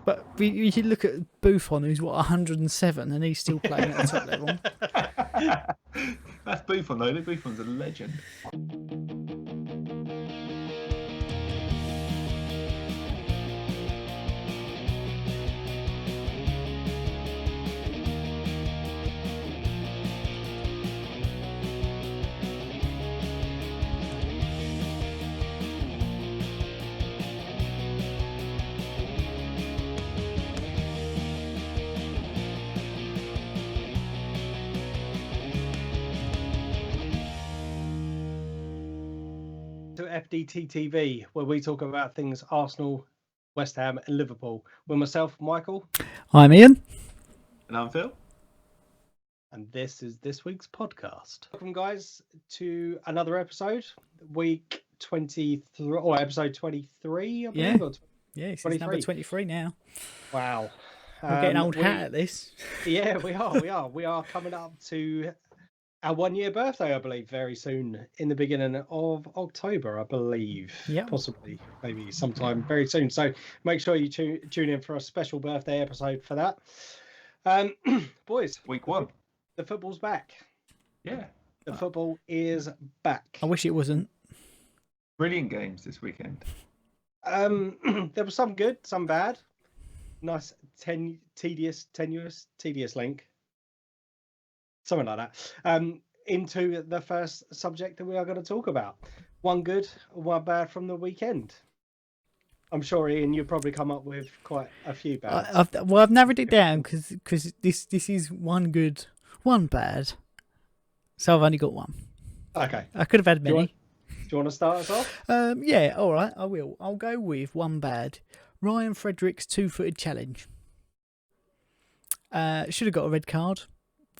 But you should look at Buffon, who's 107, and he's still playing at the top level. That's Buffon though. Buffon's a legend. To FDT-TV, where we talk about things Arsenal, West Ham and Liverpool. With myself, Michael. I'm Ian. And I'm Phil. And this is this week's podcast. Welcome, guys, to another episode. Week 23, or episode 23, I believe. Yeah, it's number 23 now. Wow. We're getting old hat at this. Yeah, we are. We are coming up to our 1-year birthday, I believe, very soon, in the beginning of October, I believe. Yeah. Possibly, maybe sometime very soon. So make sure you tune in for a special birthday episode for that. Boys. Week 1. The football's back. Yeah. The football is back. I wish it wasn't. Brilliant games this weekend. There was some good, some bad. Nice, tenuous link. Something like that. Into the first subject that we are going to talk about. One good, one bad from the weekend. I'm sure, Ian, you'll probably come up with quite a few bad. I've narrowed it down because this is one good, one bad. So I've only got one. Okay. I could have had many. Do you want to start us off? Yeah, all right, I will. I'll go with one bad. Ryan Frederick's 2-footed challenge. Should have got a red card.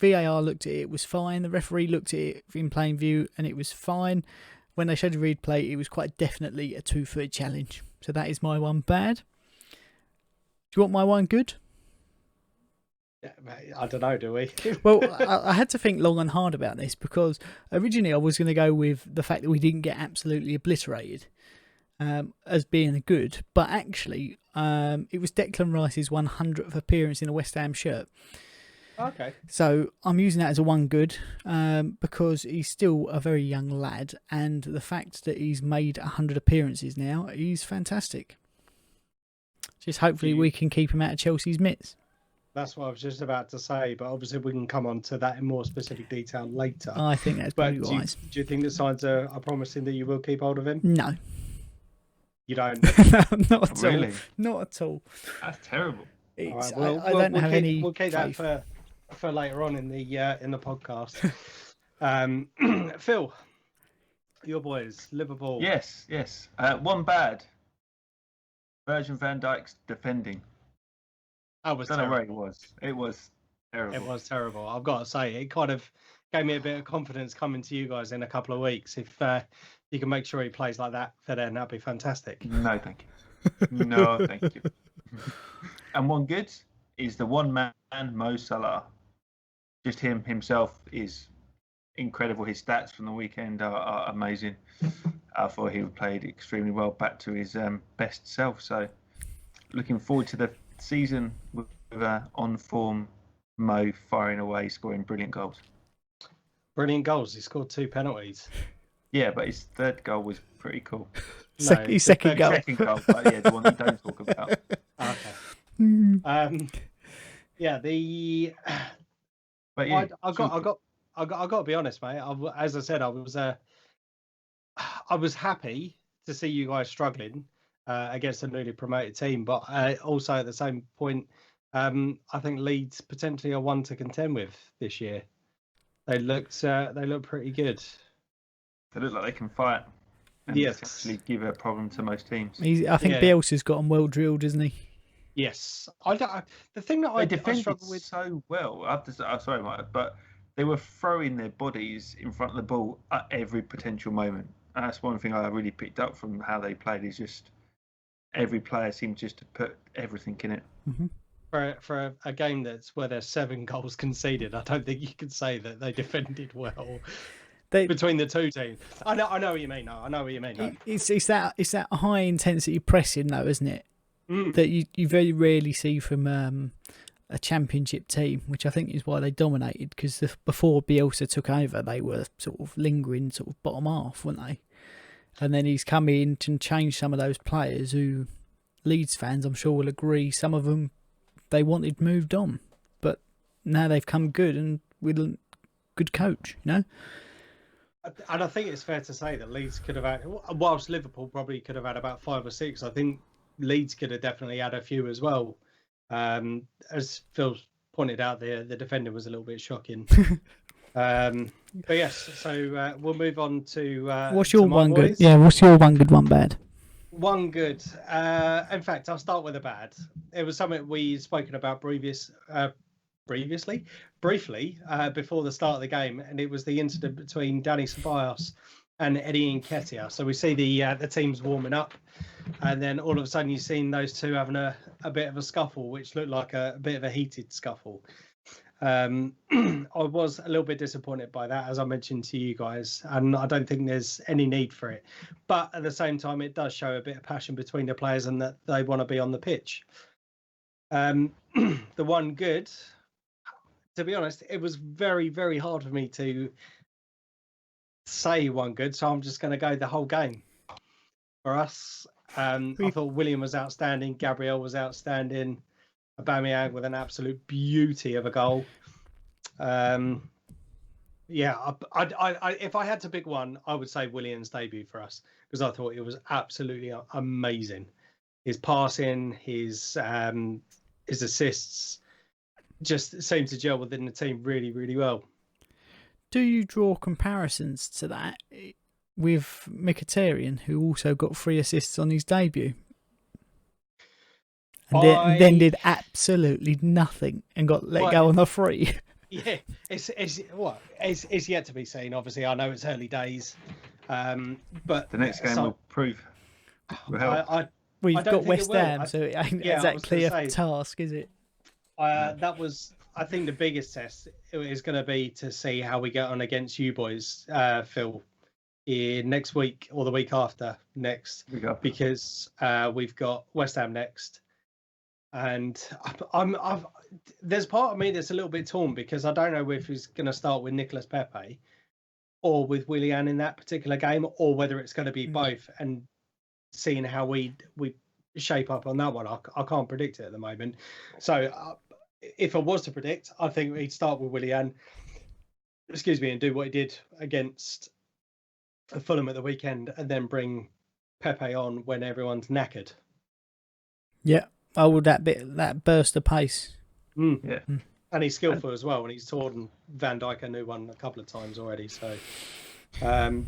VAR looked at it, it was fine. The referee looked at it in plain view and it was fine. When they showed the replay, it was quite definitely a 2-footed challenge. So that is my one bad. Do you want my one good? Yeah, I don't know, do we? Well, I had to think long and hard about this because originally I was going to go with the fact that we didn't get absolutely obliterated as being a good. But actually, it was Declan Rice's 100th appearance in a West Ham shirt. Okay. So I'm using that as a one good because he's still a very young lad, and the fact that he's made 100 appearances now, he's fantastic. Just hopefully we can keep him out of Chelsea's mitts. That's what I was just about to say, but obviously we can come on to that in more specific detail later. I think that's probably wise. Do you think the signs are promising that you will keep hold of him? No. You don't? No, not at Really? all. Not at all. That's terrible. It's, All right, I don't have any. We'll keep that faith. for later on in the podcast. Phil, your boys, Liverpool. Yes. One bad. Virgil van Dijk's defending. I was Don't know where terrible. it was. It was terrible. It was terrible. I've got to say, it kind of gave me a bit of confidence coming to you guys in a couple of weeks. If you can make sure he plays like that for then, that'd be fantastic. No, thank you. No, thank you. And one good is the one man, Mo Salah. Just himself is incredible. His stats from the weekend are amazing. I thought he played extremely well, back to his best self. So looking forward to the season with on form Mo firing away, scoring brilliant goals. Brilliant goals. He scored 2 penalties. Yeah, but his third goal was pretty cool. His second goal. Second goal, but yeah, the one you don't talk about. Okay. Yeah, But yeah, I got to be honest, mate. As I said, I was happy to see you guys struggling against a newly promoted team, but also at the same point, I think Leeds potentially are one to contend with this year. They look pretty good. they look like they can fight and Yes. actually give a problem to most teams. I think Yeah. Bielsa's got him well drilled, isn't he? Yes, the thing that They I defended struggle with. so well. I'm sorry, Mike, but they were throwing their bodies in front of the ball at every potential moment. And that's one thing I really picked up from how they played, is just every player seemed just to put everything in it. Mm-hmm. For a game that's where there's 7 goals conceded, I don't think you could say that they defended well between the two teams. I know what you mean. No, I know what you mean. No. It's that high intensity pressing though, isn't it? that you very rarely see from a championship team, which I think is why they dominated, because before Bielsa took over, they were sort of lingering sort of bottom half, weren't they? And then he's come in and changed some of those players who Leeds fans, I'm sure, will agree, some of them they wanted moved on. But now they've come good and with a good coach, you know? And I think it's fair to say that Leeds could have had, whilst Liverpool probably could have had about 5 or 6, I think Leeds could have definitely had a few as well. As Phil pointed out, the defender was a little bit shocking. But yes, so we'll move on to what's your one boys. good? Yeah, what's your one good, one bad? One good. In fact, I'll start with a bad. It was something we'd spoken about briefly before the start of the game, and it was the incident between Dani Ceballos and Eddie Nketiah. So we see the teams warming up, and then all of a sudden you've seen those two having a bit of a scuffle, which looked like a bit of a heated scuffle. I was a little bit disappointed by that, as I mentioned to you guys, and I don't think there's any need for it. But at the same time, it does show a bit of passion between the players and that they want to be on the pitch. The one good, to be honest, it was very, very hard for me to say one good, so I'm just going to go the whole game. For us, I thought William was outstanding, Gabriel was outstanding, Aubameyang with an absolute beauty of a goal. I if I had to pick one, I would say William's debut for us, because I thought it was absolutely amazing. His passing, his assists just seemed to gel within the team really, really well. Do you draw comparisons to that with Mkhitaryan, who also got 3 assists on his debut? And then did absolutely nothing and got let go on a free. Yeah, it's yet to be seen. Obviously, I know it's early days, but the next game will prove. We've got West Ham, so it ain't exactly a task, is it? That was, I think, the biggest test is going to be to see how we get on against you boys, Phil, next week or the week after next, because we've got West Ham next. And there's part of me that's a little bit torn, because I don't know if he's going to start with Nicolas Pepe or with Willian in that particular game, or whether it's going to be both. And seeing how we shape up on that one, I can't predict it at the moment. So if I was to predict, I think he'd start with Willian, and do what he did against Fulham at the weekend, and then bring Pepe on when everyone's knackered. Yeah. Oh, that burst of pace. Yeah. And he's skillful as well, and he's taught Van Dijk a new one a couple of times already. So, I'm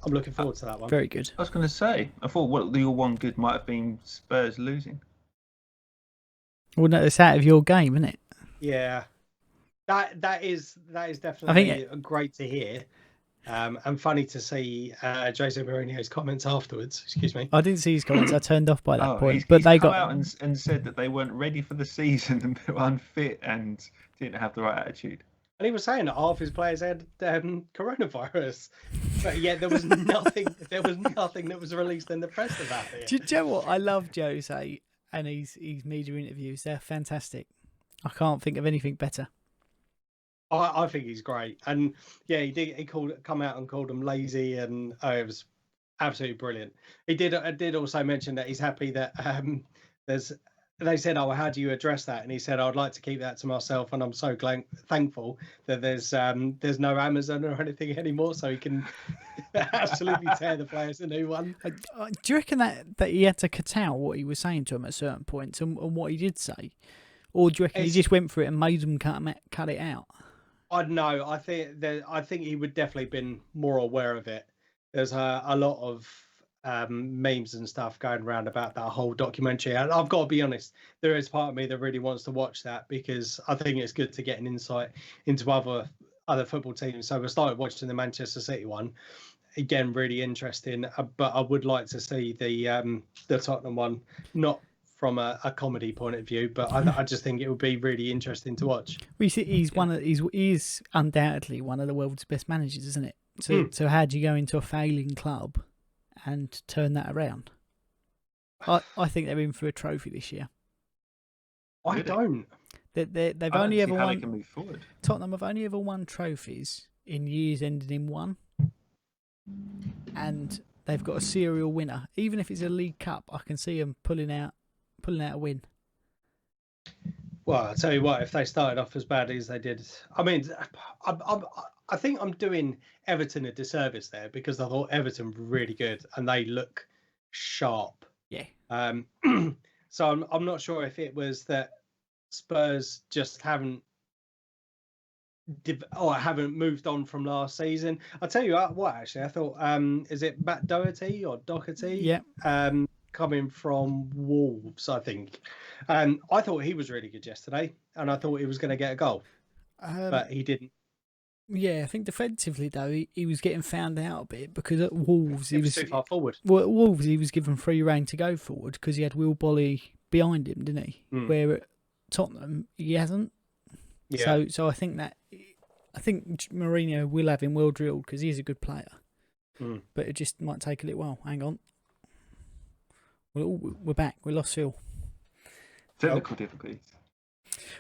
looking forward to that one. Very good. I was going to say, I thought your one good might have been Spurs losing. Well, no, it's out of your game, isn't it? Yeah. That is definitely great to hear. And funny to see Jose Mourinho's comments afterwards. Excuse me. I didn't see his comments. I turned off by that point. But they got out and said that they weren't ready for the season and were unfit and didn't have the right attitude. And he was saying that half his players had coronavirus, but yet there was nothing. There was nothing that was released in the press about it. Do you know what? I love Jose and his media interviews. They're fantastic. I can't think of anything better. I think he's great, and yeah, he did. He come out and called him lazy, and it was absolutely brilliant. He did also mention that he's happy that They said, "Oh, how do you address that?" And he said, "I'd like to keep that to myself, and I'm so thankful that there's no Amazon or anything anymore, so he can absolutely tear the players a new one." Do you reckon that he had to curtail what he was saying to him at certain points and what he did say, or do you reckon he just went for it and made them cut it out? I don't know. I think he would definitely been more aware of it. There's a lot of memes and stuff going around about that whole documentary, and I've got to be honest, there is part of me that really wants to watch that, because I think it's good to get an insight into other football teams. So we started watching the Manchester City one, again, really interesting, but I would like to see the Tottenham one, not from a comedy point of view, but I just think it would be really interesting to watch. Well, he's undoubtedly one of the world's best managers, isn't it? So how do you go into a failing club and turn that around? I think they're in for a trophy this year. I Really? don't. They've I only don't ever see how they won. can move forward. Tottenham have only ever won trophies in years ending in 1, and they've got a serial winner. Even if it's a League Cup, I can see them pulling out a win. Well, I'll tell you what, if they started off as badly as they did, I mean, I think I'm doing Everton a disservice there because I thought Everton were really good and they look sharp. Yeah. So I'm not sure if it was that Spurs just haven't moved on from last season. I'll tell you what, actually, I thought, is it Matt Doherty or Doherty? Yeah. Coming from Wolves, I think. I thought he was really good yesterday, and I thought he was going to get a goal, but he didn't. Yeah, I think defensively though he was getting found out a bit because at Wolves He was too far forward. Well, at Wolves he was given free rein to go forward because he had Will Bolly behind him, didn't he? Where at Tottenham he hasn't. Yeah. So I think Mourinho will have him well drilled because he's a good player, but it just might take a little while. Hang on, we're back. We lost Phil. Technical difficulties.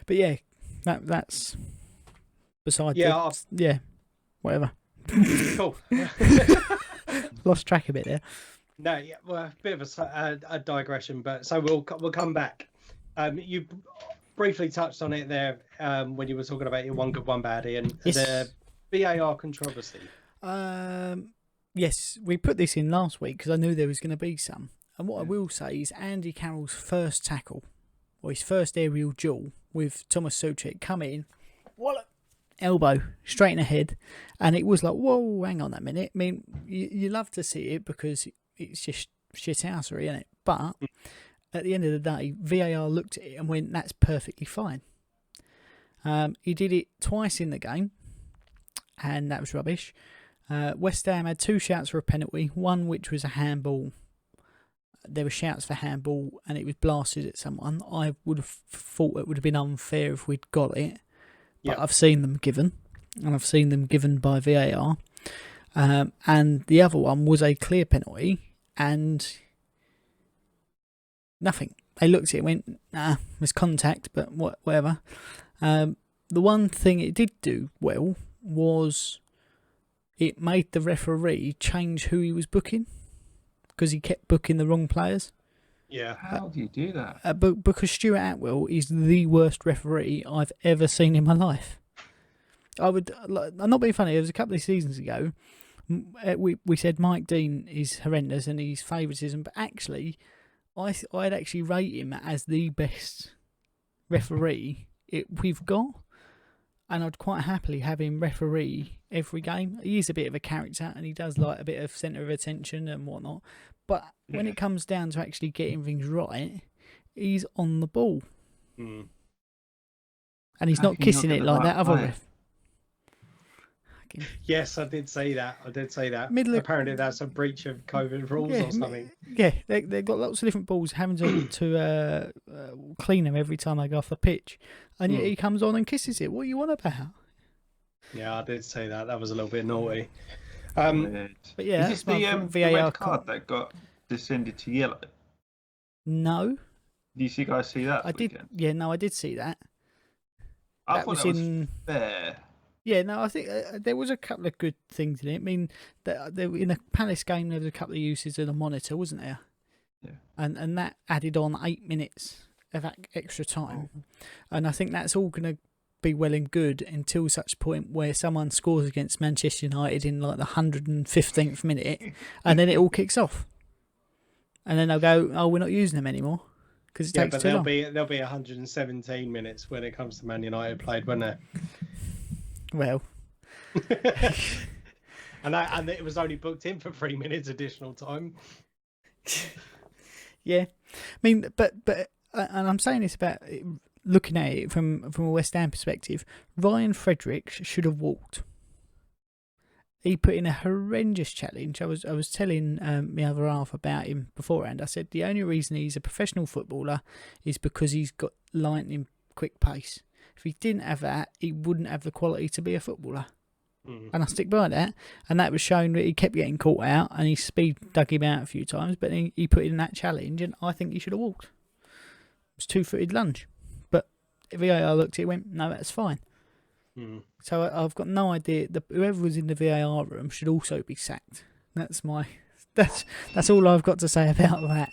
But yeah, that's beside. Yeah. Whatever. Cool. Lost track a bit there. No, yeah, well, a bit of a digression, but so we'll come back. You briefly touched on it there when you were talking about your one good, one baddie, and the VAR controversy. Yes, we put this in last week because I knew there was going to be some. And what I will say is Andy Carroll's first tackle, or his first aerial duel with Thomas Soucek, come in, wallop, elbow straight in the head, and it was like, whoa, hang on a minute. I mean, you love to see it because it's just shithousery, isn't it? But at the end of the day, VAR looked at it and went, that's perfectly fine. He did it twice in the game, and that was rubbish. West Ham had 2 shouts for a penalty, one which was a handball. There were shouts for handball, and it was blasted at someone. I would have thought it would have been unfair if we'd got it, but I've seen them given, and I've seen them given by VAR. And the other one was a clear penalty, and nothing. They looked at it and went, nah, it was contact, but whatever. The one thing it did do well was it made the referee change who he was booking because he kept booking the wrong players. Yeah. How do you do that? Because Stuart Atwell is the worst referee I've ever seen in my life. I'm not being funny. It was a couple of seasons ago. We said Mike Dean is horrendous and he's favouritism, but actually, I'd actually rate him as the best referee we've got, and I'd quite happily have him referee every game. He is a bit of a character and he does like a bit of centre of attention and whatnot, but when it comes down to actually getting things right, he's on the ball. And he's not kissing it like that other ref. Yes, I did say that. Apparently, that's a breach of COVID rules or something. Yeah, they've got lots of different balls having to clean them every time they go off the pitch. And yet he comes on and kisses it. What are you on about? Yeah, I did say that. That was a little bit naughty. But yeah, is this the red card that got descended to yellow? No. Did you guys see that? I did. Yeah, no, I did see that. I thought that was fair. Yeah, no, I think there was a couple of good things in it. I mean, in the Palace game, there was a couple of uses of the monitor, wasn't there? Yeah. And that added on 8 minutes of extra time. And I think that's all going to be well and good until such point where someone scores against Manchester United in like the 115th minute, and then it all kicks off. And then they'll go, oh, we're not using them anymore because it takes too long. There'll be 117 minutes when it comes to Man United played, won't there? Well, and it was only booked in for 3 minutes additional time. Yeah, I mean, but and I'm saying this about looking at it from a West Ham perspective. Ryan Fredericks should have walked. He put in a horrendous challenge. I was telling my other half about him beforehand. I said the only reason he's a professional footballer is because he's got lightning quick pace. If he didn't have that, he wouldn't have the quality to be a footballer. And I stick by that. And that was shown that he kept getting caught out and his speed dug him out a few times, but then he put in that challenge and I think he should have walked. It was 2-footed lunge. But VAR looked at it and went, no, that's fine. So I've got no idea. Whoever was in the VAR room should also be sacked. That's all I've got to say about that.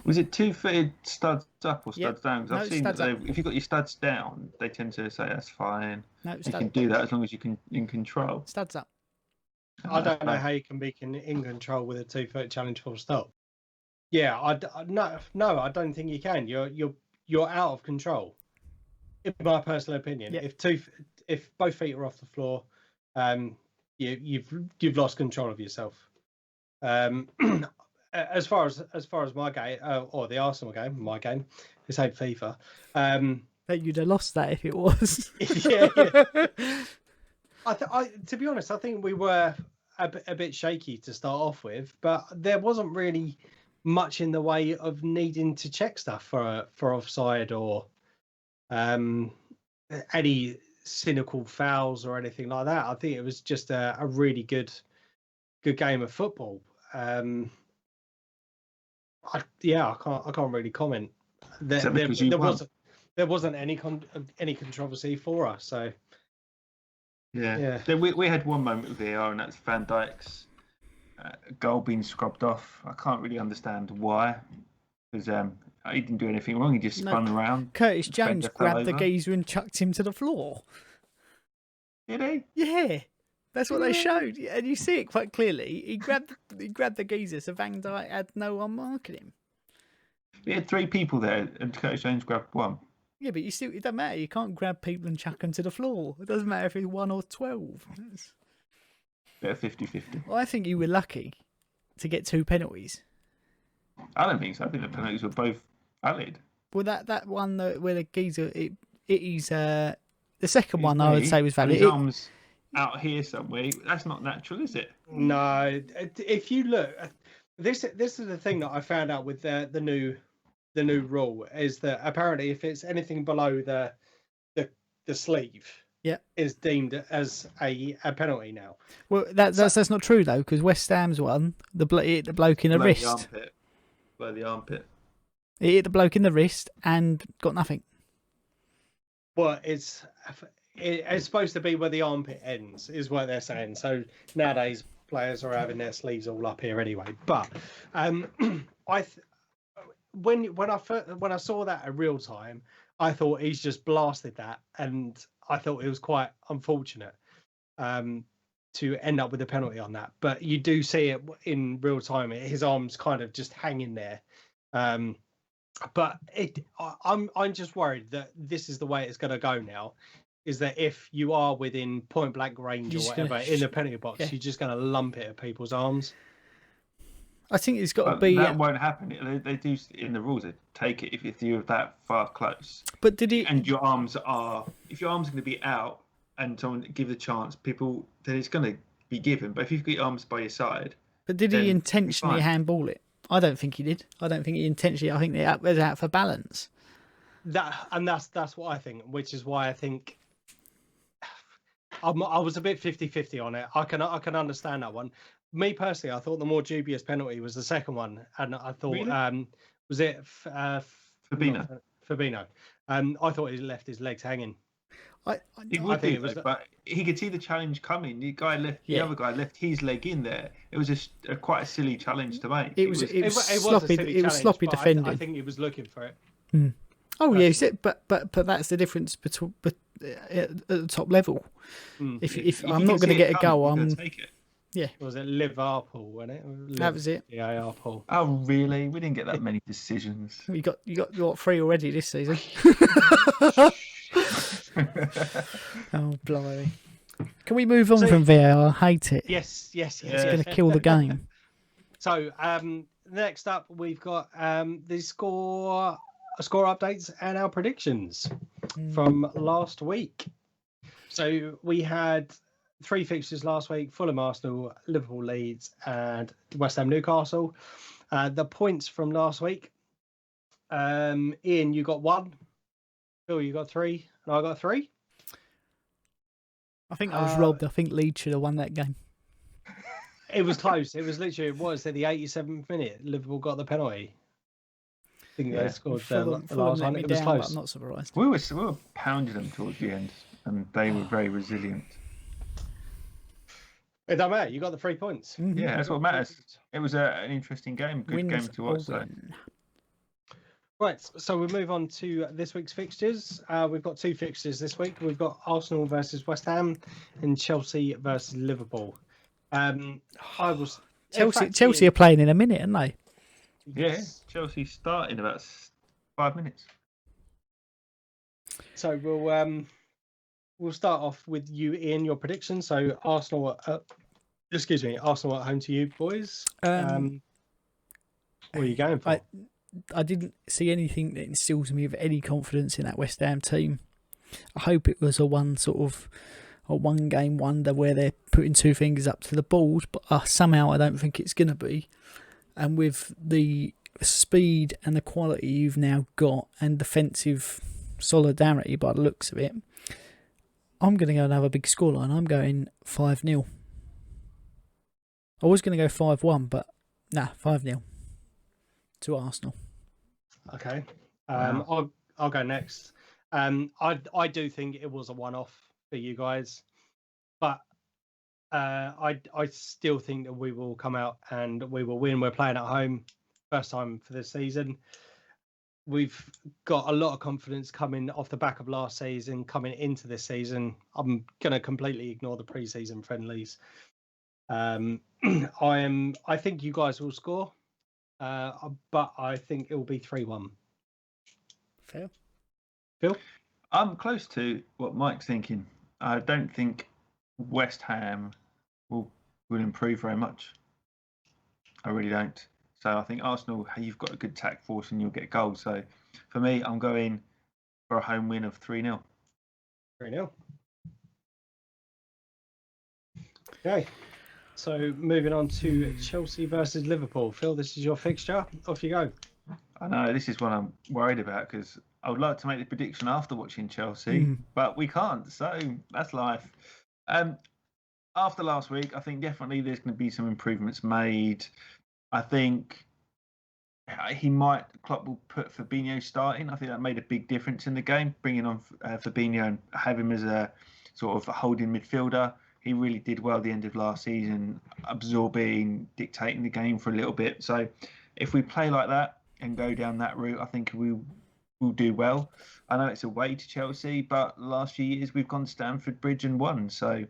Was it 2-footed studs up or studs down? Because I've seen that studs if you've got your studs down, they tend to say that's fine. No, you can do that as long as you can in control. Studs up. I don't know how you can be in control with a 2-foot challenge full stop. Yeah, no, I don't think you can. You're out of control. In my personal opinion, if both feet are off the floor, you've lost control of yourself. As far as my game, or the Arsenal game, my game, this ain't FIFA. You'd have lost that if it was. Yeah. To be honest, I think we were a bit shaky to start off with, but there wasn't really much in the way of needing to check stuff for offside or any cynical fouls or anything like that. I think it was just a really good game of football. I can't really comment. There wasn't any controversy for us. So yeah. Then we had one moment with VAR, and that's Van Dijk's goal being scrubbed off. I can't really understand why, because he didn't do anything wrong. He just spun around. Curtis Jones grabbed the geezer and chucked him to the floor. Did he? Yeah. That's what they showed, and you see it quite clearly. He grabbed the geezer, so Van Dijk had no one marking him. We had 3 people there, and Curtis Jones grabbed one. Yeah, but it doesn't matter. You can't grab people and chuck them to the floor. It doesn't matter if it's 1 or 12. Bit of 50-50. I think you were lucky to get 2 penalties. I don't think so. I think the penalties were both valid. Well, that one where the geezer, the second one I would say was valid. His arms out here somewhere. That's not natural, is it? No. If you look, this is the thing that I found out with the new rule is that apparently if it's anything below the sleeve, is deemed as a penalty now. Well, that's not true though, because West Ham's one, the bloke in the wrist, below the armpit. He hit the bloke in the wrist and got nothing. Well, it's supposed to be where the armpit ends, is what they're saying. So nowadays players are having their sleeves all up here anyway. But when I saw that in real time, I thought he's just blasted that, and I thought it was quite unfortunate to end up with a penalty on that. But you do see it in real time; his arms kind of just hanging there. But I'm just worried that this is the way it's going to go now. Is that if you are within point blank range or whatever in the penalty box, you're just going to lump it at people's arms. I think it's got to be. That won't happen. They do in the rules. They take it if you're that far close. But did he? And your arms are. If your arms are going to be out and someone give the chance, then it's going to be given. But if you've got your arms by your side. But did he intentionally handball it? I don't think he did. I don't think he intentionally. I think it was out for balance. That's what I think, which is why I think. I was a bit 50-50 on it. I can understand that one. Me personally, I thought the more dubious penalty was the second one, and I thought, really? Was it Fabinho? Fabinho. I thought he left his legs hanging. I think it was, but he could see the challenge coming. The other guy left his leg in there. It was just quite a silly challenge to make. It was sloppy. It was sloppy defending. I think he was looking for it. Mm. Oh yes, but that's the difference between at the top level. If I'm not going to get a goal, I'm take it. Yeah. Was it Liverpool, wasn't it? That was it. Yeah, Liverpool. Oh really? We didn't get that many decisions. You got 3 already this season. Oh blimey! Can we move on from VAR? I hate it. Yes. It's going to kill the game. So next up, we've got the score updates and our predictions from last week. So we had 3 fixtures last week: Fulham, Arsenal, Liverpool, Leeds, and West Ham, Newcastle. The points from last week: Ian, you got 1. Phil, you got 3, and I got 3. I think I was robbed. I think Leeds should have won that game. It was close. It was literally, what was it, the 87th minute? Liverpool got the penalty. I think they scored the last one. It was down, close. But I'm not surprised. We were pounding them towards the end, and they were very resilient. It don't matter. You got the 3 points. Mm-hmm. Yeah, that's what matters. It was an interesting game, good game to watch. So. Right, so we'll move on to this week's fixtures. We've got 2 fixtures this week. We've got Arsenal versus West Ham and Chelsea versus Liverpool. Chelsea are playing in a minute, aren't they? Yeah, Chelsea start in about 5 minutes. So we'll start off with you, Ian. Your predictions. So Arsenal at home to you, boys. What are you going for? I didn't see anything that instills me with any confidence in that West Ham team. I hope it was a one game wonder where they're putting 2 fingers up to the board, but somehow I don't think it's going to be. And with the speed and the quality you've now got and defensive solidarity by the looks of it, I'm going to go another big scoreline. I'm going 5-0. I was going to go 5-1, but 5-0 to Arsenal. Okay. I'll go next. I do think it was a one-off for you guys, but I still think that we will come out and we will win. We're playing at home, first time for this season. We've got a lot of confidence coming off the back of last season, coming into this season. I'm going to completely ignore the pre-season friendlies. I think you guys will score, but I think it will be 3-1. Fair. Phil? I'm close to what Mike's thinking. I don't think West Ham will improve very much. I really don't. So I think Arsenal, you've got a good attack force and you'll get goals. So for me, I'm going for a home win of 3-0. 3-0. Okay. So moving on to Chelsea versus Liverpool. Phil, this is your fixture. Off you go. I know this is what I'm worried about because I would like to make the prediction after watching Chelsea, but we can't. So that's life. After last week, I think definitely there's going to be some improvements made. I think Klopp will put Fabinho starting. I think that made a big difference in the game, bringing on Fabinho and have him as a sort of a holding midfielder. He really did well at the end of last season, absorbing, dictating the game for a little bit. So if we play like that and go down that route, I think we will do well. I know it's away to Chelsea, but the last few years we've gone to Stamford Bridge and won. So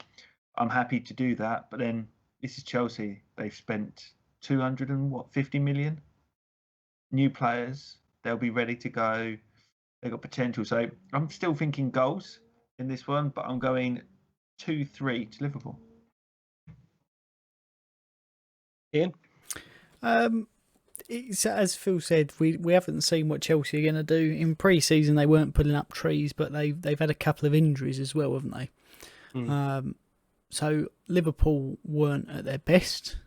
I'm happy to do that. But then this is Chelsea. They've spent 250 million. New players. They'll be ready to go. They've got potential. So I'm still thinking goals in this one, but I'm going 2-3 to Liverpool. Ian? It's, as Phil said, we haven't seen what Chelsea are going to do. In pre-season, they weren't pulling up trees, but they've had a couple of injuries as well, haven't they? So Liverpool weren't at their best.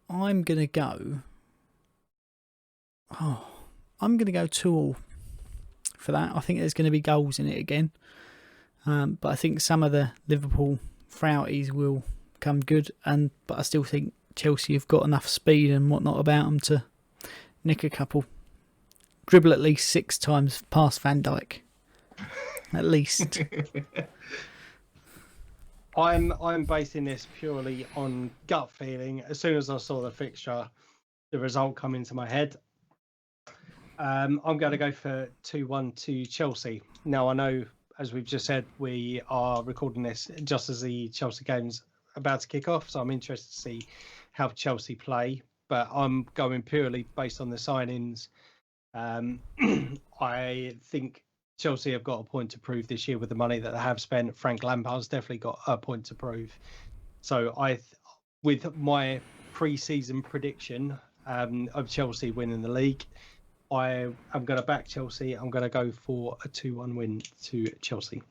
I'm going to go 2-2 for that. I think there's going to be goals in it again. But I think some of the Liverpool frauties will come good. But I still think Chelsea have got enough speed and whatnot about them to nick a couple. Dribble at least 6 times past Van Dijk. At least. I'm basing this purely on gut feeling. As soon as I saw the fixture, the result come into my head. I'm going to go for 2-1 to Chelsea. Now, I know, as we've just said, we are recording this just as the Chelsea game's about to kick off, so I'm interested to see how Chelsea play. But I'm going purely based on the signings. I think Chelsea have got a point to prove this year with the money that they have spent. Frank Lampard's definitely got a point to prove. So with my pre-season prediction of Chelsea winning the league, I am going to back Chelsea. I'm going to go for a 2-1 win to Chelsea.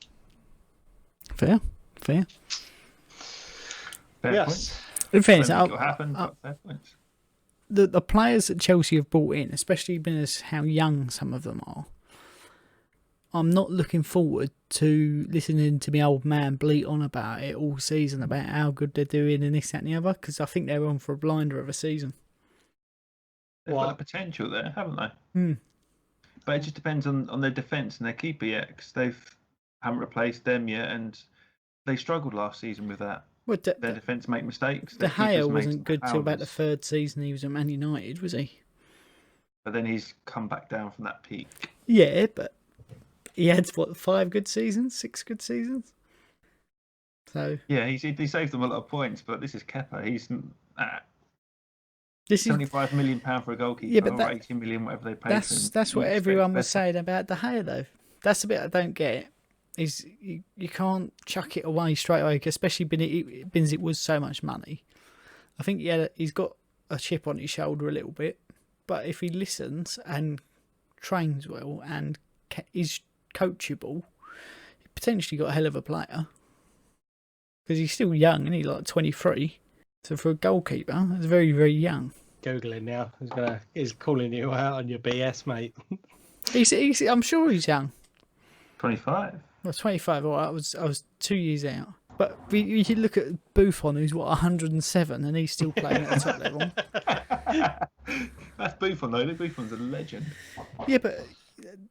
Fair. Yes. In fairness, It'll happen, but fair points. The players that Chelsea have brought in, especially being as how young some of them are, I'm not looking forward to listening to my old man bleat on about it all season, about how good they're doing and this, that and the other, because I think they're on for a blinder of a season. They've got the potential there, haven't they? Mm. But it just depends on their defence and their keeper yet, because they haven't replaced them yet, and they struggled last season with that. Well, Their defence make mistakes. De Gea wasn't good till about the third season he was at Man United, was he? But then he's come back down from that peak. Yeah, but he had, 5 good seasons, 6 good seasons? So yeah, he saved them a lot of points, but this is Kepa. He's this is £75 million for a goalkeeper, Yeah, but or that- 80 million, whatever they pay. that's what everyone was saying about De Gea, though. That's the bit I don't get. Is you can't chuck it away straight away, especially since it was so much money. I think he's got a chip on his shoulder a little bit, but if he listens and trains well and is coachable, he potentially got a hell of a player. Because he's still young, isn't he? Like 23. So for a goalkeeper, that's very, very young. Googling now. He's calling you out on your BS, mate. I'm sure he's young. 25. Well, 25. All right, I was 2 years out. But you look at Buffon, who's 107, and he's still playing at the top level. That's Buffon, though. Buffon's a legend. Yeah, but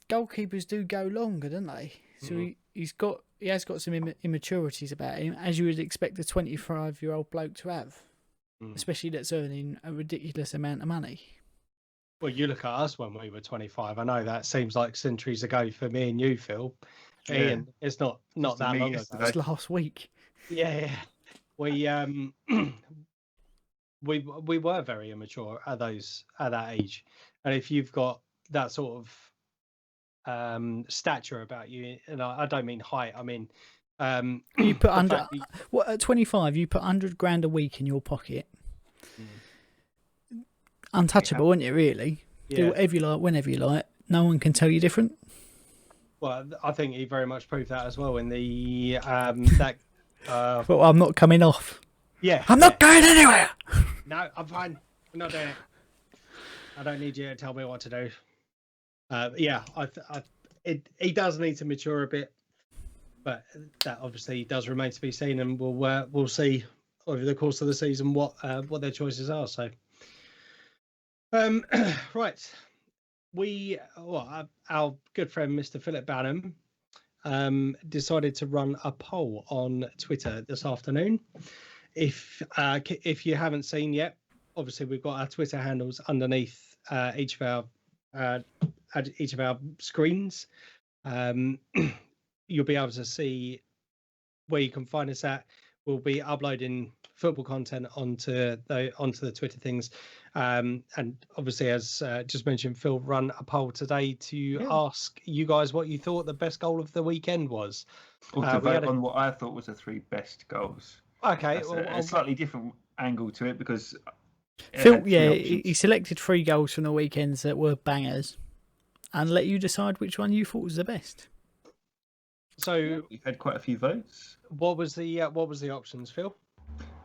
goalkeepers do go longer, don't they? So he has got some immaturities about him, as you would expect a 25-year-old bloke to have, especially that's earning a ridiculous amount of money. Well, you look at us when we were 25. I know that seems like centuries ago for me and you, Phil. Yeah. Ian, it's not that long ago. It's last week. Yeah. We we were very immature at that age, and if you've got that sort of stature about you, and I don't mean height, I mean you put at 25 you put 100 grand a week in your pocket. Untouchable, isn't it, really? Yeah. Do whatever you like, whenever you like. No one can tell you different. Well, I think he very much proved that as well in the But I'm not coming off. Yeah, I'm not going anywhere. No, I'm fine. I'm not doing it. I don't need you to tell me what to do. Yeah, he does need to mature a bit, but that obviously does remain to be seen, and we'll see over the course of the season what their choices are. So, right, our good friend Mr. Philip Banham decided to run a poll on Twitter this afternoon. If you haven't seen yet, obviously we've got our Twitter handles underneath each of our screens. You'll be able to see where you can find us at. We'll be uploading football content onto the Twitter things, and obviously, as just mentioned, Phil run a poll today to ask you guys what you thought the best goal of the weekend was. Or to vote on what I thought was the 3 best goals. Okay, a slightly different angle to it, because Phil, he selected 3 goals from the weekends that were bangers, and let you decide which one you thought was the best. So we had quite a few votes. What was the options, Phil?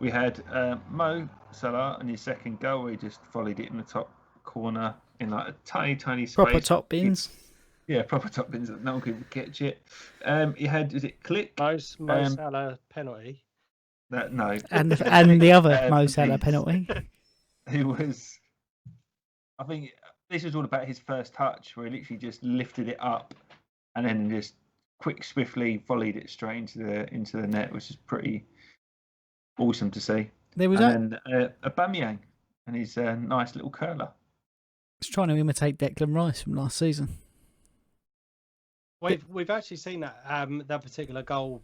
We had Mo Salah and his second goal, where he just volleyed it in the top corner in like a tiny space. Proper top bins. Yeah, proper top bins that no one could catch it. He had, is it Click? Mo Salah penalty. No. And the other Mo Salah penalty. He was, I think this was all about his first touch, where he literally just lifted it up and then just swiftly volleyed it straight into the net, which is pretty awesome to see. There was then Aubameyang and his nice little curler. He's trying to imitate Declan Rice from last season. We've actually seen that particular goal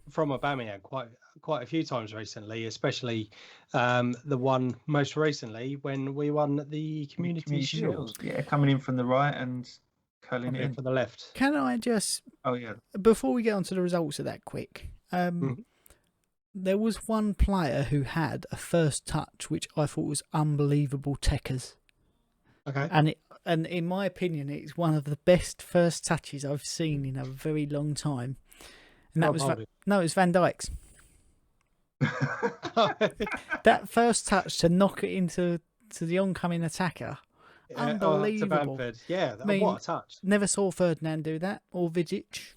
from Aubameyang quite a few times recently, especially the one most recently when we won the Community Shield. Yeah, coming in from the right and curling it in from the left. Can I just? Oh yeah. Before we get on to the results of that quick, there was one player who had a first touch which I thought was unbelievable techers. Okay. And in my opinion, it's one of the best first touches I've seen in a very long time. And that was it was Van Dijk's. That first touch to knock it into the oncoming attacker To Unbelievable. Bamford. Yeah, I mean, what a touch. Never saw Ferdinand do that, or Vidic,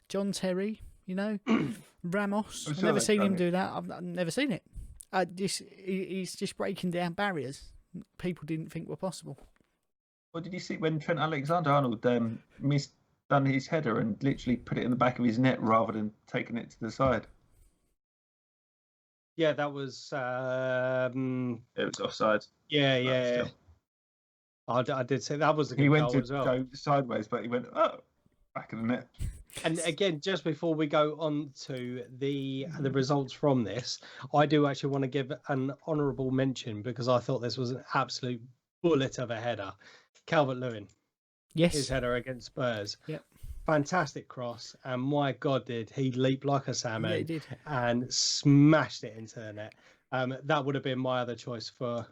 John Terry, Ramos. I'm I've sure never they've seen done him it. do that. I've never seen it. He's just breaking down barriers people didn't think were possible. What did you see when Trent Alexander-Arnold done his header and literally put it in the back of his net rather than taking it to the side? Yeah, that was. It was offside. Yeah. I did say that was a good He went goal to as well. go sideways, but he went back of the net. And again, just before we go on to the results from this, I do actually want to give an honourable mention because I thought this was an absolute bullet of a header. Calvert-Lewin, Yes. his header against Spurs. Yep. Fantastic cross, and my God, did he leap like a salmon? Yeah, he did. And smashed it into the net. That would have been my other choice for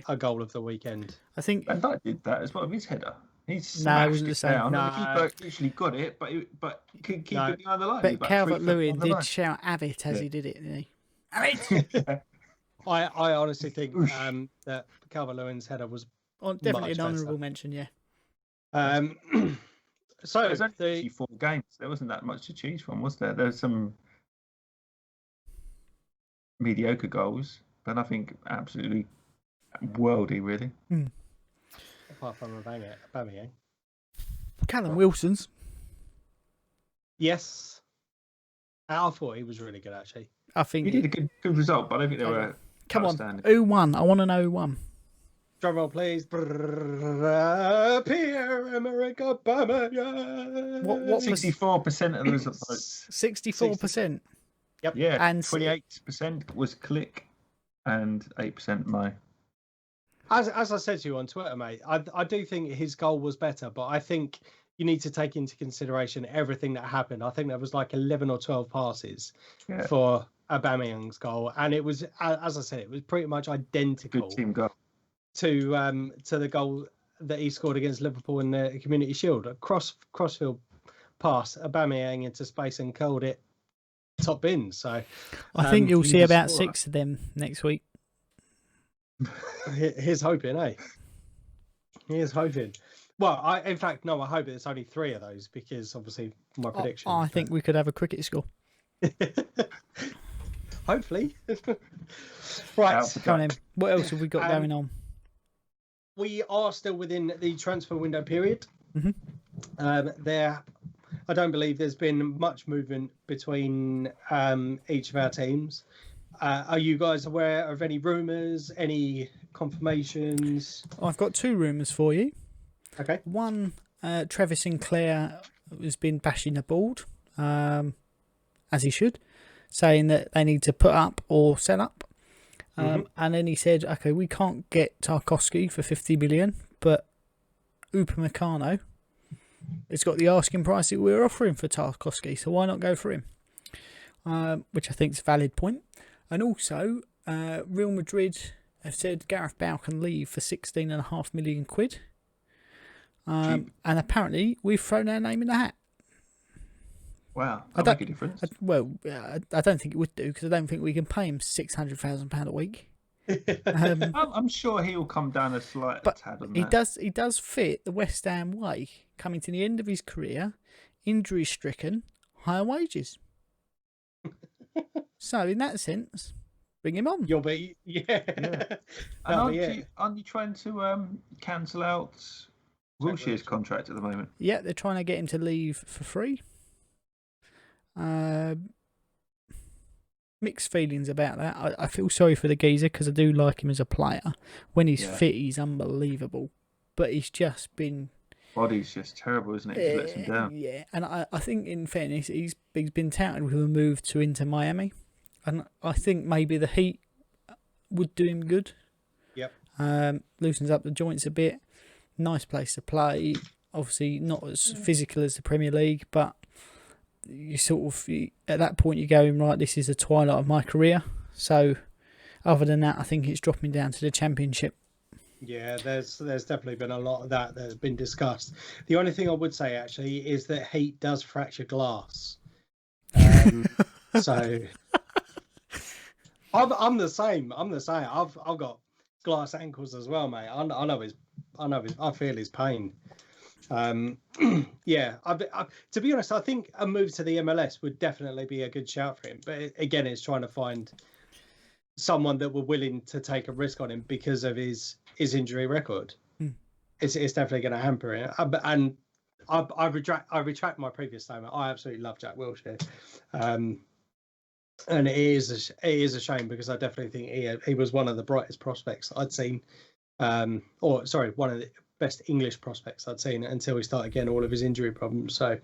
a goal of the weekend. I think Van Dijk did that as well with his header. He it smashed wasn't the it same. down. No. The keeper actually got it, but he couldn't keep it behind the line. But Calvert-Lewin did line. shout "Avit" as he did it, didn't he? Avit! I honestly think that Calvert-Lewin's header was Definitely much an honourable better. mention, yeah. So There's only 4 games. There wasn't that much to choose from, was there? There's some mediocre goals, but nothing absolutely worldy, really. apart from Aubameyang. Callum Wilson's. Yes. I thought he was really good, actually. I think. He did a good result, but I don't think they were Come on, outstanding. who won? I want to know who won. Drum roll, please. Pierre-Emerick Aubameyang. What was 64% of the votes. 64%? Yep. Yeah, And 28% was Click and 8% my. As I said to you on Twitter, mate, I do think his goal was better, but I think you need to take into consideration everything that happened. I think there was like 11 or 12 passes for Aubameyang's goal, and it was, as I said, it was pretty much identical Good team goal. to the goal that he scored against Liverpool in the Community Shield. A crossfield pass, Aubameyang into space and curled it top bin. So I think you'll he see was about all 6 of them next week. Here's hoping, eh? Here's hoping. Well, in fact, no, I hope it's only 3 of those because obviously my prediction. I think we could have a cricket score. Hopefully. Right. Come on in. What else have we got going on? We are still within the transfer window period. Mm-hmm. I don't believe there's been much movement between each of our teams. Are you guys aware of any rumours, any confirmations? I've got 2 rumours for you. Okay. One, Trevor Sinclair has been bashing the board, as he should, saying that they need to put up or sell up. And then he said, okay, we can't get Tarkowski for 50 million, but Upamecano has got the asking price that we're offering for Tarkowski, so why not go for him? Which I think is a valid point. And also, Real Madrid have said Gareth Bale can leave for 16.5 million quid. And apparently, we've thrown our name in the hat. Wow, that'll make a difference. I don't think it would do because I don't think we can pay him £600,000 a week. I'm sure he'll come down a slight tad on that. He does fit the West Ham way, coming to the end of his career, injury stricken, higher wages. So in that sense, bring him on. You'll be And aren't you trying to cancel out Wilshere's contract at the moment? Yeah, they're trying to get him to leave for free. Mixed feelings about that. I feel sorry for the geezer because I do like him as a player. When he's fit, he's unbelievable. But he's just been... Body's just terrible, isn't it? It lets him down. Yeah, and I think in fairness, he's been touted with a move to Inter Miami. And I think maybe the heat would do him good. Yep. Loosens up the joints a bit. Nice place to play. Obviously not as physical as the Premier League, but you at that point you're going, right, this is the twilight of my career. So other than that, I think it's dropping down to the Championship. Yeah, there's definitely been a lot of that that's been discussed. The only thing I would say actually is that heat does fracture glass. So I'm the same. I've got glass ankles as well, mate. I know it's I feel his pain. Yeah, to be honest, I think a move to the MLS would definitely be a good shout for him. But again, it's trying to find someone that were willing to take a risk on him because of his injury record. It's definitely going to hamper him. And I retract my previous statement. I absolutely love Jack Wilshere, and it is a shame because I definitely think he was one of the brightest prospects I'd seen, one of the best English prospects I'd seen until he started getting all of his injury problems. So,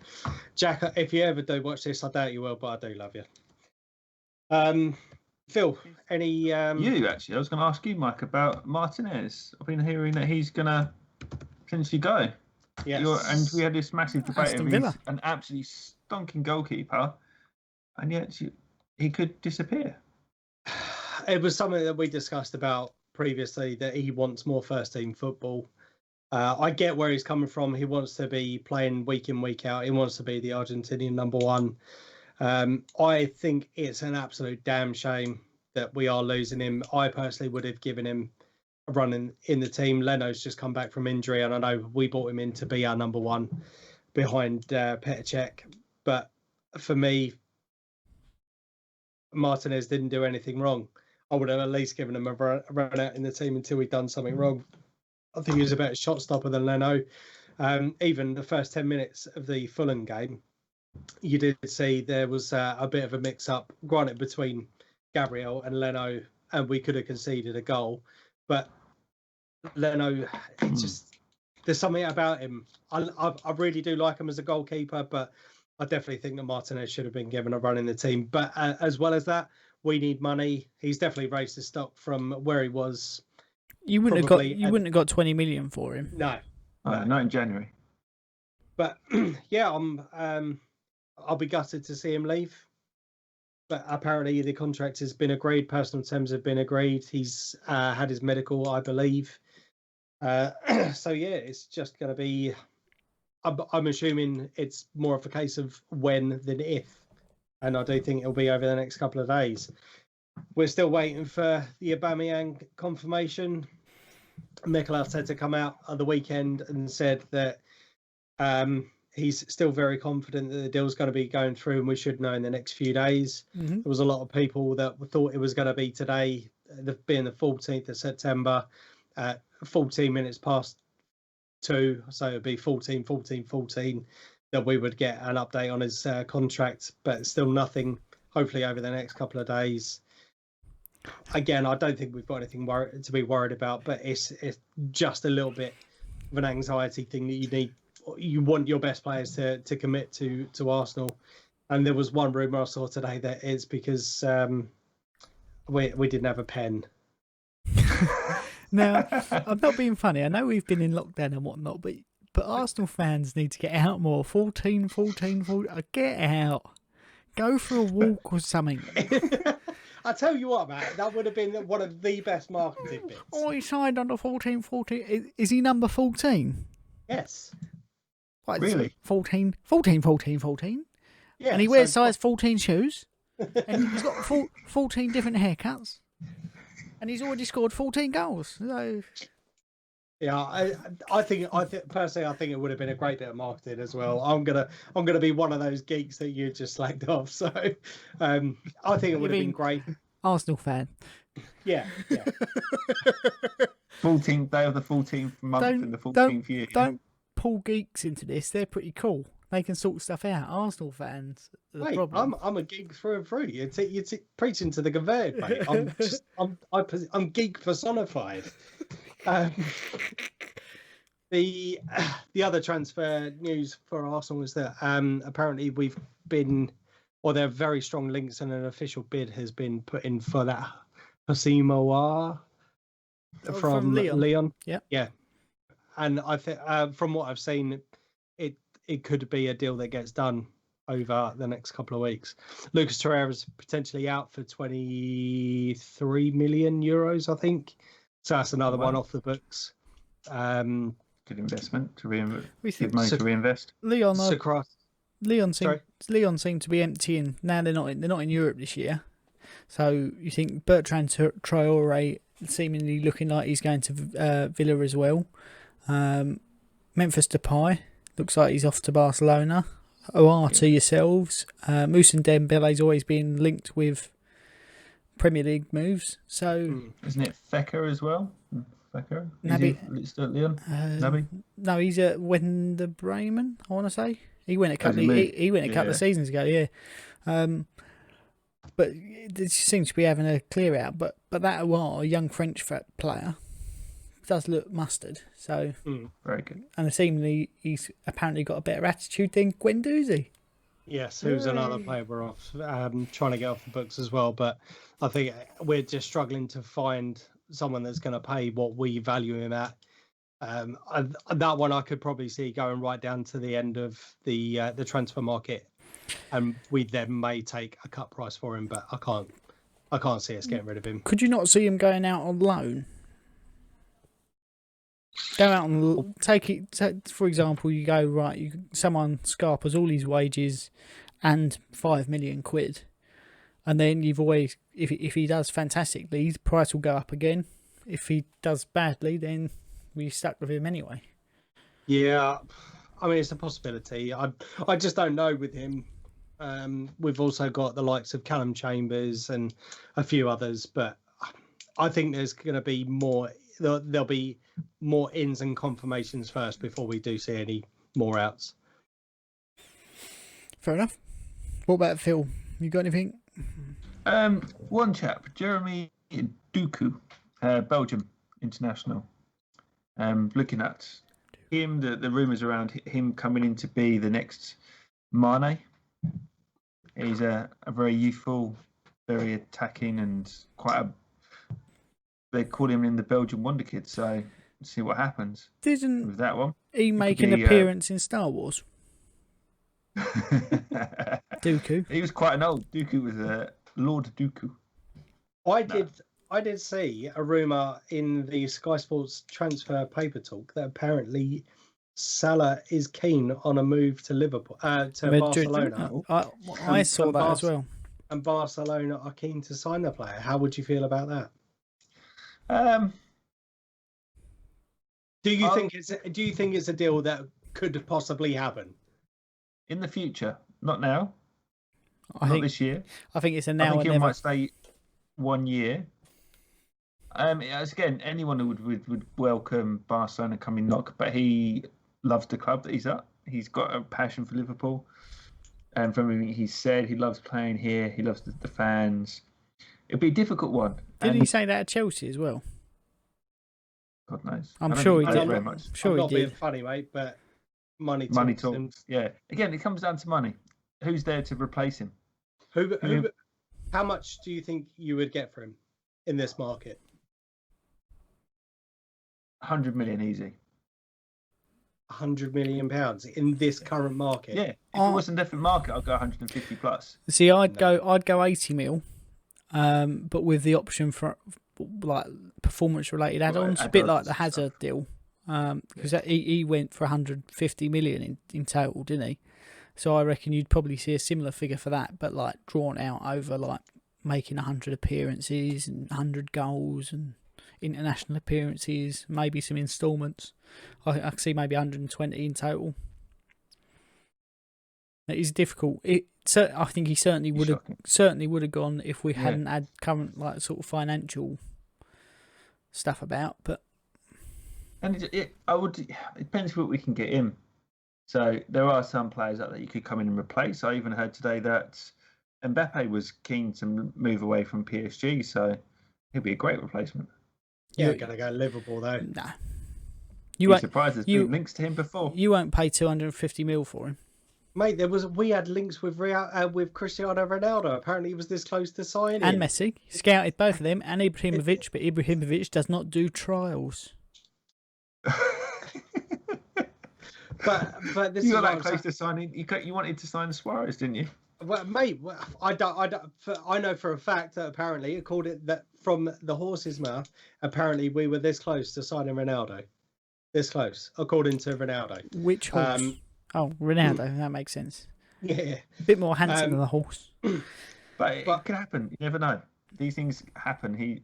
Jack, if you ever do watch this, I doubt you will, but I do love you. Phil, any? You actually, I was going to ask you, Mike, about Martinez. I've been hearing that he's going to potentially go. Yes. And we had this massive debate Aston of Villa. he's an absolutely stonking goalkeeper, and yet he could disappear. It was something that we discussed about previously, that he wants more first team football. I get where he's coming from. He wants to be playing week in, week out. He wants to be the Argentinian number one. I think it's an absolute damn shame that we are losing him. I personally would have given him a run in the team. Leno's just come back from injury, and I know we brought him in to be our number one behind Petr Cech. But for me, Martinez didn't do anything wrong. I would have at least given him a run out in the team until he'd done something wrong. I think he was a better shot stopper than Leno. Even the first 10 minutes of the Fulham game, you did see there was a bit of a mix-up, granted, between Gabriel and Leno, and we could have conceded a goal. But Leno, there's something about him. I really do like him as a goalkeeper, but I definitely think that Martinez should have been given a run in the team. But as well as that, we need money. He's definitely raised his stock from where he was. You wouldn't have got 20 million for him. No. Not in January. But yeah, I'll be gutted to see him leave. But apparently the contract has been agreed. Personal terms have been agreed. He's had his medical, I believe. So yeah, it's just going to be. I'm assuming it's more of a case of when than if, and I do think it'll be over the next couple of days. We're still waiting for the Aubameyang confirmation. Mikel Arteta come out on the weekend and said that he's still very confident that the deal's going to be going through, and we should know in the next few days. Mm-hmm. There was a lot of people that thought it was going to be today, being the 14th of September, 14 minutes past 2, so it'd be 14, that we would get an update on his contract, but still nothing. Hopefully over the next couple of days. Again, I don't think we've got anything to be worried about, but it's just a little bit of an anxiety thing that you need. You want your best players to commit to Arsenal, and there was one rumor I saw today that it's because we didn't have a pen. Now, I'm not being funny. I know we've been in lockdown and whatnot, but Arsenal fans need to get out more. 14. Get out. Go for a walk or something. I tell you what, Matt, that would have been one of the best marketing bits. Oh, he signed under 14. Is he number 14? Yes. What, really? 14. Yeah. And he wears size 14 shoes. And he's got 14 different haircuts. And he's already scored 14 goals. So... Yeah, I think personally, I think it would have been a great bit of marketing as well. I'm gonna be one of those geeks that you just slagged off. So, I think it would have been great. Arsenal fan. Yeah. 14th day of the 14th month in the 14th year. Don't pull geeks into this. They're pretty cool. They can sort stuff out. Arsenal fans are the problem. I'm a geek through and through. You're preaching to the converted, mate. I'm geek personified. The other transfer news for Arsenal is that apparently there are very strong links, and an official bid has been put in for that Hasimoa from Leon. Yeah. And I think from what I've seen, it could be a deal that gets done over the next couple of weeks. Lucas Torreira is potentially out for 23 million euros, I think. So that's another one off the books. Good investment to reinvest. Good money to reinvest. Leon Leon seemed to be emptying. Now they're not in Europe this year. So you think Bertrand Traore seemingly looking like he's going to Villa as well. Memphis Depay looks like he's off to Barcelona. To yourselves. Moussa Dembele's always been linked with Premier League moves. So isn't it Fecker as well? Fecker? Naby, is he still at Lyon? Naby? No, he's at Werder Bremen, I want to say. He went a couple of seasons ago, yeah. But it seems to be having a clear out. But that a young French player, does look mustard. So very good. And seemingly he's apparently got a better attitude than Guendouzi. Yes, who's another player we're off trying to get off the books as well. But I think we're just struggling to find someone that's going to pay what we value him at. That one I could probably see going right down to the end of the transfer market, and we then may take a cut price for him. But I can't see us getting rid of him. Could you not see him going out on loan? Go out and take, for example, you go, right, someone scarpers all his wages and £5 million, and then you've always, if he does fantastically, his price will go up again. If he does badly, then we're stuck with him anyway. Yeah, I mean, it's a possibility. I just don't know with him. We've also got the likes of Callum Chambers and a few others, but I think there's going to be more. There'll be more ins and confirmations first before we do see any more outs. Fair enough. What about Phil? You got anything? One chap, Jeremy Doku, Belgium international. Looking at him, the rumours around him coming in to be the next Mane. He's a very youthful, very attacking, and they call him in the Belgian Wonder Kid. So see what happens. Didn't with that one? He make an appearance in Star Wars? Dooku. He was quite an old. Dooku was Lord Dooku. I did see a rumour in the Sky Sports transfer paper talk that apparently Salah is keen on a move to Liverpool, to Barcelona. I saw that as well. And Barcelona are keen to sign the player. How would you feel about that? Do you think it's a deal that could possibly happen in the future? Not now. Not this year. I think it's a now. I think and he never. might stay 1 year. As again, anyone who would welcome Barcelona coming knock, but he loves the club that he's at. He's got a passion for Liverpool, and from everything he said, he loves playing here. He loves the fans. It'd be a difficult one. Didn't he say that at Chelsea as well? God knows. I'm sure he did. Very much. I'm not being funny, mate, but money talks. Yeah. Again, it comes down to money. Who's there to replace him? How much do you think you would get for him in this market? 100 million easy. £100 million in this current market. Yeah, if it was a different market, I'd go 150 plus. See, I'd go 80 mil, but with the option for like performance related add-ons, a bit like the Hazard deal, because he went for 150 million in total, didn't he? So I reckon you'd probably see a similar figure for that, but like drawn out over like making 100 appearances and 100 goals and international appearances, maybe some instalments. I could see maybe 120 in total. It is difficult. I think he certainly would have gone if we hadn't had current like sort of financial stuff about. But it depends what we can get in. So there are some players out there you could come in and replace. I even heard today that Mbappe was keen to move away from PSG, so he'll be a great replacement. You're going to go Liverpool though. Nah. You're surprised there's been links to him before. You won't pay 250 mil for him. Mate, we had links with with Cristiano Ronaldo. Apparently he was this close to signing. And Messi. Scouted both of them and Ibrahimovic, but Ibrahimovic does not do trials. But this you is got that close to signing. You wanted to sign Suarez, didn't you? Well, mate, I know for a fact that apparently, according that from the horse's mouth, apparently we were this close to signing Ronaldo. This close, according to Ronaldo. Which horse? Ronaldo. That makes sense. Yeah, a bit more handsome than the horse. But it can happen. You never know. These things happen.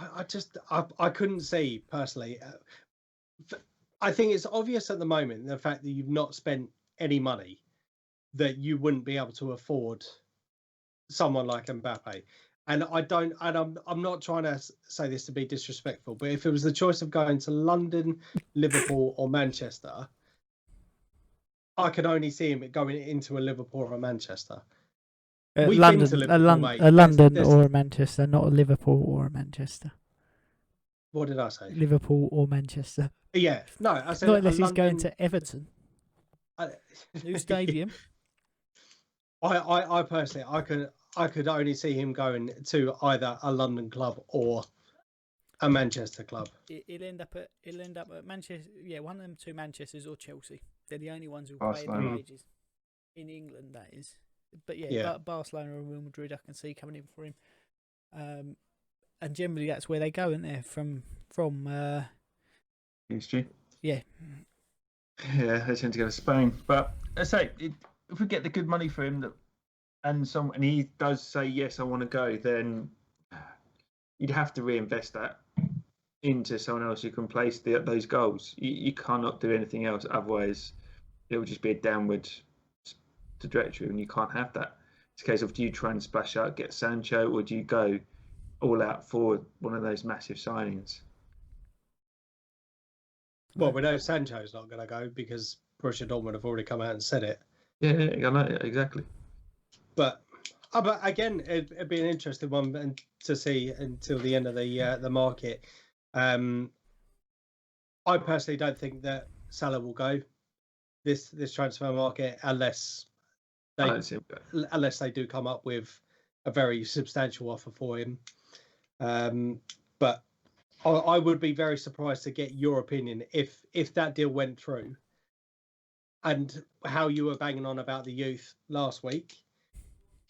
I couldn't see personally. I think it's obvious at the moment, the fact that you've not spent any money, that you wouldn't be able to afford someone like Mbappe. And I'm not trying to say this to be disrespectful, but if it was the choice of going to London, Liverpool, or Manchester, I could only see him going into a Liverpool or a Manchester. We've been to Liverpool, mate. A London or a Manchester, not a Liverpool or a Manchester. What did I say? Liverpool or Manchester. Yeah, no, I said not unless he's going to Everton. New stadium. I personally, I could only see him going to either a London club or a Manchester club. He'll end up at Manchester. Yeah, one of them two Manchesters or Chelsea. They're the only ones who pay their wages in England. That is, but yeah. Barcelona or Real Madrid, I can see coming in for him. And generally that's where they go, isn't they? From PSG. Yeah. Yeah, they tend to go to Spain. But I say, if we get the good money for him, and he does say yes, I want to go, then you'd have to reinvest that into someone else who can place those goals. You cannot do anything else, otherwise it will just be a downward trajectory, and you can't have that. It's a case of, do you try and splash out, get Sancho, or do you go all out for one of those massive signings? Well, we know Sancho's not going to go because Borussia Dortmund have already come out and said it. Yeah, I know, exactly. But again, it'd be an interesting one to see until the end of the market. I personally don't think that Salah will go this transfer market unless they do come up with a very substantial offer for him. But I would be very surprised to get your opinion if that deal went through, and how you were banging on about the youth last week,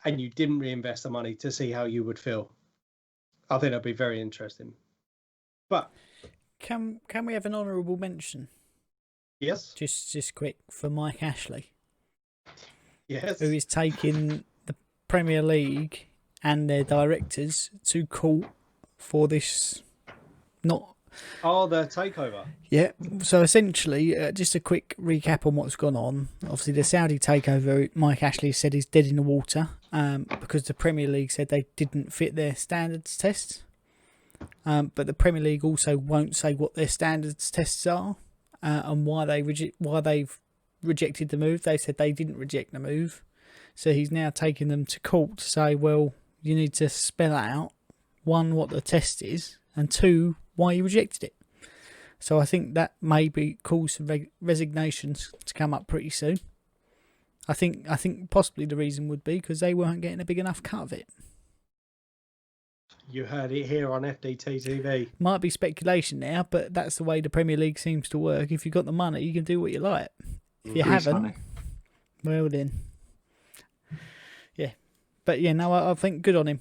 and you didn't reinvest the money, to see how you would feel. I think that'd be very interesting. But can we have an honourable mention? Yes. Just quick for Mike Ashley. Yes. Who is taking the Premier League and their directors to court for this the takeover. Yeah, so essentially, just a quick recap on what's gone on. Obviously, the Saudi takeover, Mike Ashley said, is dead in the water because the Premier League said they didn't fit their standards tests. But the Premier League also won't say what their standards tests are and why they've rejected the move. They said they didn't reject the move. So he's now taking them to court to say, well, you need to spell out, one, what the test is, and two, why you rejected it. So I think that may cause some resignations to come up pretty soon. I think possibly the reason would be because they weren't getting a big enough cut of it. You heard it here on FDT-TV. Might be speculation now, but that's the way the Premier League seems to work. If you've got the money, you can do what you like. If you haven't, well then. Yeah. But yeah, no, I think good on him.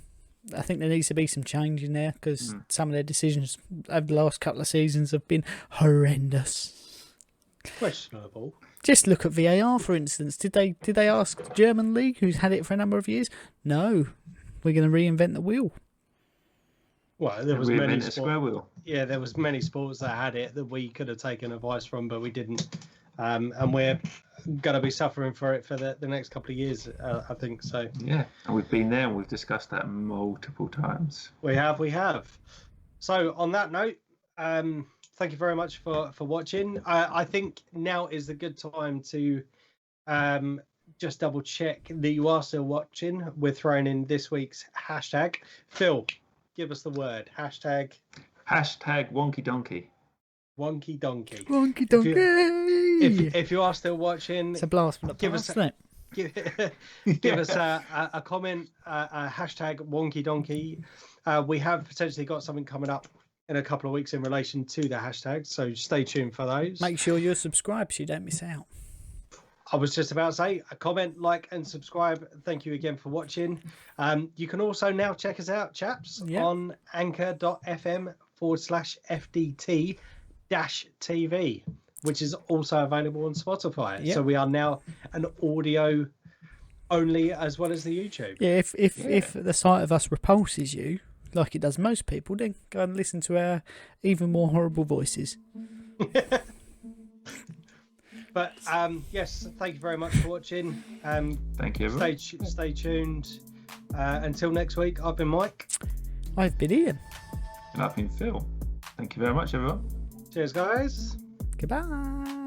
I think there needs to be some change in there because some of their decisions over the last couple of seasons have been horrendous. Questionable. Just look at VAR, for instance. Did they ask the German league, who's had it for a number of years? No, we're going to reinvent the wheel. Well, there was many there was many sports that had it that we could have taken advice from, but we didn't, and we're going to be suffering for it for the next couple of years, I think. So yeah, and we've been there and we've discussed that multiple times. We have. So on that note, thank you very much for watching. I think now is a good time to just double check that you are still watching. We're throwing in this week's hashtag. Phil, give us the word. Hashtag Wonky Donkey. Wonky Donkey. Wonky Donkey. If you are still watching, it's a blast from the past, isn't it? Give us a comment. Hashtag Wonky Donkey. We have potentially got something coming up in a couple of weeks in relation to the hashtag, so stay tuned for those. Make sure you're subscribed so you don't miss out. I was just about to say, a comment, like, and subscribe. Thank you again for watching. You can also now check us out, chaps, on anchor.fm/FDT-TV, which is also available on Spotify. Yep. So we are now an audio only as well as the YouTube. Yeah, if the sight of us repulses you, like it does most people, then go and listen to our even more horrible voices. But yes, thank you very much for watching. Thank you, everyone. Stay tuned. Until next week, I've been Mike. I've been Ian. And I've been Phil. Thank you very much, everyone. Cheers, guys. Goodbye.